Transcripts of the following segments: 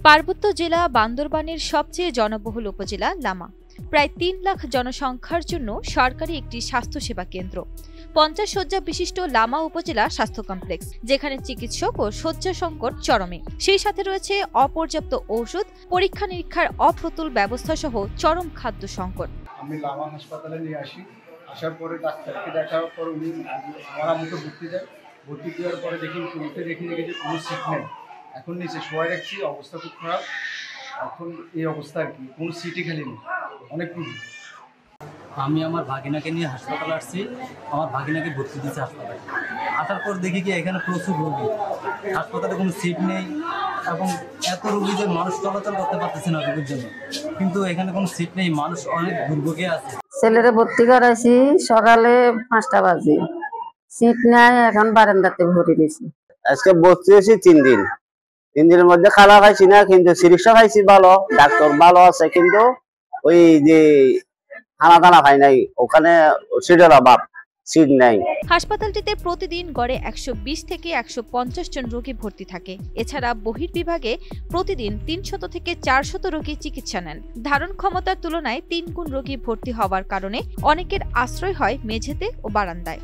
পার্বত্য জেলা বান্দরবানের সবচেয়ে জনবহুল উপজেলা লামা। প্রায় ৩ লাখ জনসংখ্যার জন্য সরকারি একটি স্বাস্থ্যসেবা কেন্দ্র। ৫০ শয্যা বিশিষ্ট লামা উপজেলা স্বাস্থ্য কমপ্লেক্স, যেখানে চিকিৎসক ও শয্যা সংকট চরমে। সেই সাথে রয়েছে অপর্যাপ্ত ঔষধ, পরীক্ষা নিরীক্ষার অপ্রতুল ব্যবস্থা সহ চরম খাদ্য সংকট। আমি লামা হাসপাতালে নিয়ে আসি, আসার পরে ডাক্তারকে দেখার পর উনি আমার মুখে ভর্তি দেয়। ভর্তি দেওয়ার পরে দেখি যে কোনো সিট নেই। এখন নিচে শোয়াই রাখছি, অবস্থা খুব খারাপ। এখন এই অবস্থা আর কি, কোনো সিটই খালি নেই, অনেক রুগী। আমি আমার ভাগিনাকে নিয়ে হাসপাতালে আসছি, আমার ভাগিনাকে ভর্তি দিচ্ছে হাসপাতালে। আসার পর দেখি কি এখানে প্রচুর রোগী, হাসপাতালে কোনো সিট নেই এবং এত রোগী যে মানুষ চলাচল করতে পারতেছে না রোগীর জন্য। কিন্তু এখানে কোনো সিট নেই, মানুষ অনেক দুর্ভোগে আছে। ছেলেরে ভর্তি করাইছি সকালে 5টা বাজে, সিট নাই, এখন বারান্দাতে ভরে দিয়েছি। আজকে ভর্তি হয়েছি 3 দিন। 3 দিনের মধ্যে খানা খাইছি না, কিন্তু চিকিৎসা খাইছি ভালো, ডাক্তার ভালো আছে, কিন্তু ওই যে খানা টানা খাই নাই, ওখানে সিটের অভাব, সিট নাই। হাসপাতালটিতে প্রতিদিন গড়ে 120 থেকে 150 জন রোগী ভর্তি থাকে। এছাড়া বহির্বিভাগে প্রতিদিন 300 থেকে 400 রোগী চিকিৎসা নেন। ধারণ ক্ষমতার তুলনায় 3 গুণ রোগী ভর্তি হওয়ার কারণে অনেকের আশ্রয় হয় মেঝেতে ও বারান্দায়।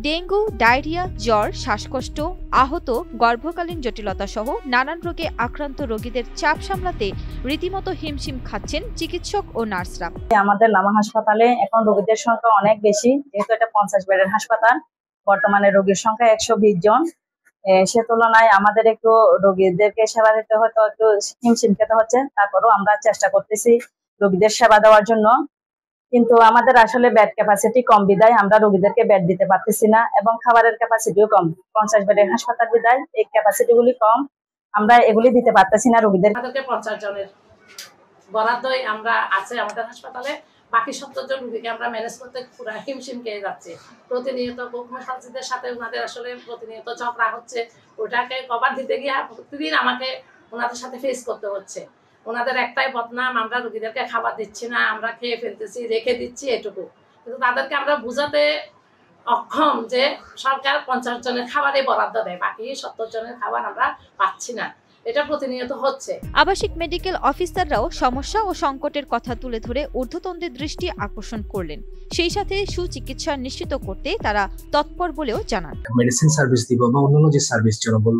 ডেঙ্গু, ডায়রিয়া, জ্বর, শ্বাসকষ্ট, আহত, গর্ভকালীন জটিলতা সহ নানান রোগে আক্রান্ত রোগীদের চাপ সামলাতে রীতিমতো হিমশিম খাচ্ছেন চিকিৎসক ও নার্সরা। আমাদের লামা হাসপাতালে এখন রোগীদের সংখ্যা অনেক বেশি, যেহেতু এটা 50 বেডের হাসপাতাল। বর্তমানে রোগীর সংখ্যা 120 জন। সে তুলনায় আমাদের একটু রোগীদেরকে সেবা দিতে হয়তো একটু হিমশিম খেতে হচ্ছে। তারপরেও আমরা চেষ্টা করতেছি রোগীদের সেবা দেওয়ার জন্য, কিন্তু আমাদের আসলে বেড ক্যাপাসিটি কম বিদায় আমরা রোগীদেরকে বেড দিতে পারতেছি না, এবং খাবারের ক্যাপাসিটিও কম। 50 বেডের হাসপাতাল বিদায় এই ক্যাপাসিটি গুলি কম, আমরা এগুলি দিতে পারতেছি না রোগীদের। 50 জনের বরাদ্দই আমরা আছে আমাদের হাসপাতালে, বাকি 70 জন রোগীকে আমরা ম্যানেজ করতে পুরো হিমশিম খেয়ে যাচ্ছে। প্রতিনিয়ত কর্মচারীদের সাথে ওনাদের আসলে প্রতিনিয়ত ঝগড়া হচ্ছে, ওটাকে কভার দিতে গিয়ে প্রতিদিন আমাকে ওনাদের সাথে ফেস করতে হচ্ছে। ওনাদের একটাই বদনাম, আমরা রোগীদেরকে খাবার দিচ্ছি না, আমরা খেয়ে ফেলতেছি, রেখে দিচ্ছি, এটুকু। কিন্তু তাদেরকে আমরা বুঝাতে অক্ষম যে সরকার 50 জনের খাবারই বরাদ্দ দেয়, বাকি 70 জনের খাবার আমরা পাচ্ছি না। এটা প্রতিনিয়ত হচ্ছে। আবাসিক মেডিকেল অফিসাররাও সমস্যা ও সংকটের কথা তুলে ধরে ঊর্ধ্বতনদের দৃষ্টি আকর্ষণ করলেন। সেই সাথে সুচিকিৎসা নিশ্চিত করতে তারা তৎপর বলেও জানান। মেডিসিন সার্ভিস দিব বা অন্যান্য যে সার্ভিস জনবল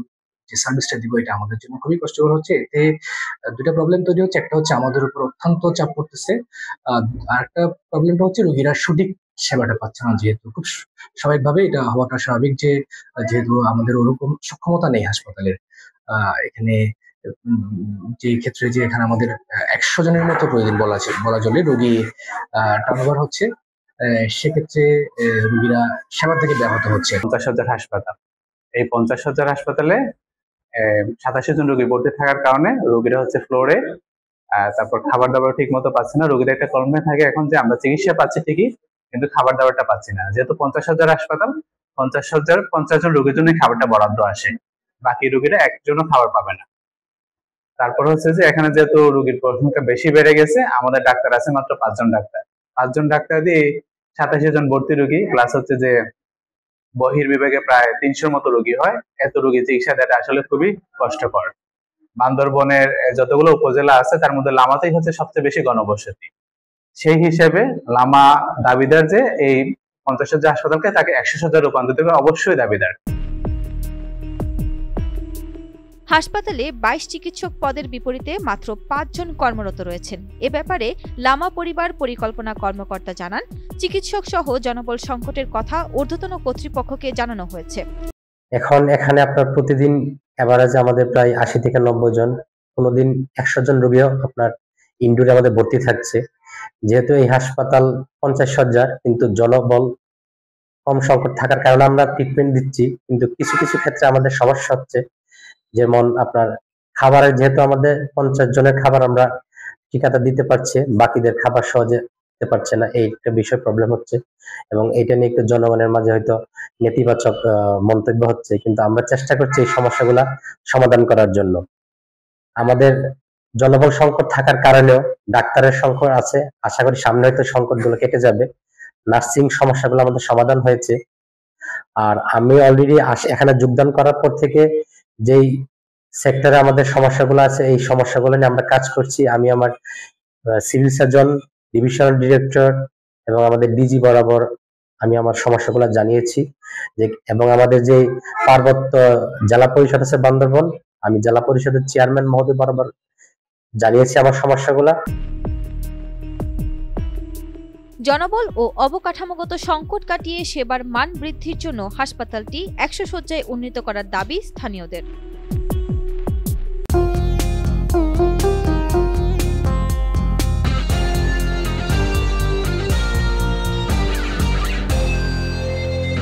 যে সার্ভিসটা দিব, এটা আমাদের জন্য খুবই কষ্টকর হচ্ছে। এতে দুটা প্রবলেম তৈরি হচ্ছে। একটা হচ্ছে আমাদের উপর অত্যন্ত চাপ পড়তেছে, আর একটা প্রবলেমটা হচ্ছে রোগীরা সঠিক সেবাটা পাচ্ছে না, যেহেতু খুব স্বাভাবিকভাবে এটা হওয়াটা স্বাভাবিক, যে যেহেতু আমাদের ওরকম সক্ষমতা নেই হাসপাতালের। এখানে যে ক্ষেত্রে যে এখানে আমাদের 100 জনের মতো প্রয়োজন বলা চলে রোগী টার্নওভার হচ্ছে, সেক্ষেত্রে রোগীরা সেবা থেকে ব্যাহত হচ্ছে। 50 শয্যার হাসপাতাল, এই 50 শয্যার হাসপাতালে 87 জন রোগী ভর্তি থাকার কারণে রোগীরা হচ্ছে ফ্লোরে, তারপর খাবার দাবার ঠিক মতো পাচ্ছে না। রোগীদের একটা কলমে থাকে এখন যে আমরা চিকিৎসা পাচ্ছি ঠিকই, কিন্তু খাবার দাবারটা পাচ্ছি না। যেহেতু 50 শয্যার হাসপাতাল, 50 শয্যার 50 জন রোগীর জন্য খাবারটা বরাদ্দ আসে, বাকি রোগীরা একজনও খাবার পাবে না। তারপর হচ্ছে যে এখানে যেহেতু রোগীর সংখ্যা বেশি বেড়ে গেছে, আমাদের ডাক্তার আছে মাত্র 5 জন ডাক্তার। 5 জন ডাক্তার দিয়ে 87 জন ভর্তি রোগী, প্লাস হচ্ছে যে বহির্বিভাগে প্রায় 300 মতো রোগী হয়। এত রোগী চিকিৎসা দেওয়াটা আসলে খুবই কষ্টকর। বান্দরবনের যতগুলো উপজেলা আছে তার মধ্যে লামাতেই হচ্ছে সবচেয়ে বেশি গণবসতি। সেই হিসেবে লামা দাবিদার যে এই 50 শয্যা হাসপাতালকে তাকে 100 শয্যা রূপান্তরিত করে, অবশ্যই দাবিদার। হাসপাতালে 22 চিকিৎসক পদের বিপরীতে মাত্র 5 জন কর্মরত রয়েছেন। এ ব্যাপারে লামা পরিবার পরিকল্পনা কর্মকর্তা জানান, চিকিৎসক সহ জনবল সংকটের কথা ঊর্ধ্বতন কর্তৃপক্ষকে জানানো হয়েছে। এখন এখানে আপনার প্রতিদিন এভারেজে আমাদের প্রায় 80 থেকে 90 জন, কোনোদিন 100 জন রোগীও আপনার ইনডোরে আমাদের ভর্তি থাকছে। যেহেতু এই হাসপাতাল 50 শয্যার, কিন্তু জনবল কম সংকট থাকার কারণে আমরা ট্রিটমেন্ট দিচ্ছি, কিন্তু কিছু কিছু ক্ষেত্রে আমাদের সমস্যা হচ্ছে। যেমন আপনার খাবারের, যেহেতু আমাদের 50 জনের খাবার আমরা ঠিকাটা দিতে পারছি, বাকিদের খাবার সহজে দিতে পারছে না, এই একটা বিষয় প্রবলেম হচ্ছে। এবং এটা নিয়ে একটু জনগণের মাঝে হয়তো নেতিবাচক মন্তব্য হচ্ছে, কিন্তু আমরা চেষ্টা করছি এই সমস্যাগুলা সমাধান করার জন্য। আমাদের জনবল সংকট থাকার কারণেও ডাক্তারের সংকট আছে, আশা করি সামনে হয়তো সংকটগুলো কেটে যাবে। নার্সিং সমস্যাগুলো আমাদের সমাধান হয়েছে। আর আমি অলরেডি এখানে যোগদান করার পর থেকে যেই সেক্টরে আমাদের সমস্যাগুলো আছে, এই সমস্যাগুলো নিয়ে আমরা কাজ করছি। আমি আমার সিভিল সার্জন, ডিভিশনাল ডিরেক্টর এবং আমাদের ডিজি বরাবর আমি আমার সমস্যাগুলো জানিয়েছি এবং আমাদের যে পার্বত্য জেলা পরিষদ আছে বান্দরবন, আমি জেলা পরিষদের চেয়ারম্যান মহোদয় বরাবর জানিয়েছি আমার সমস্যাগুলা। জনবল ও অবকাঠামোগত সংকট কাটিয়ে সেবার মান বৃদ্ধির জন্য হাসপাতালটি 100 শয্যায় উন্নীত করার দাবি স্থানীয়দের।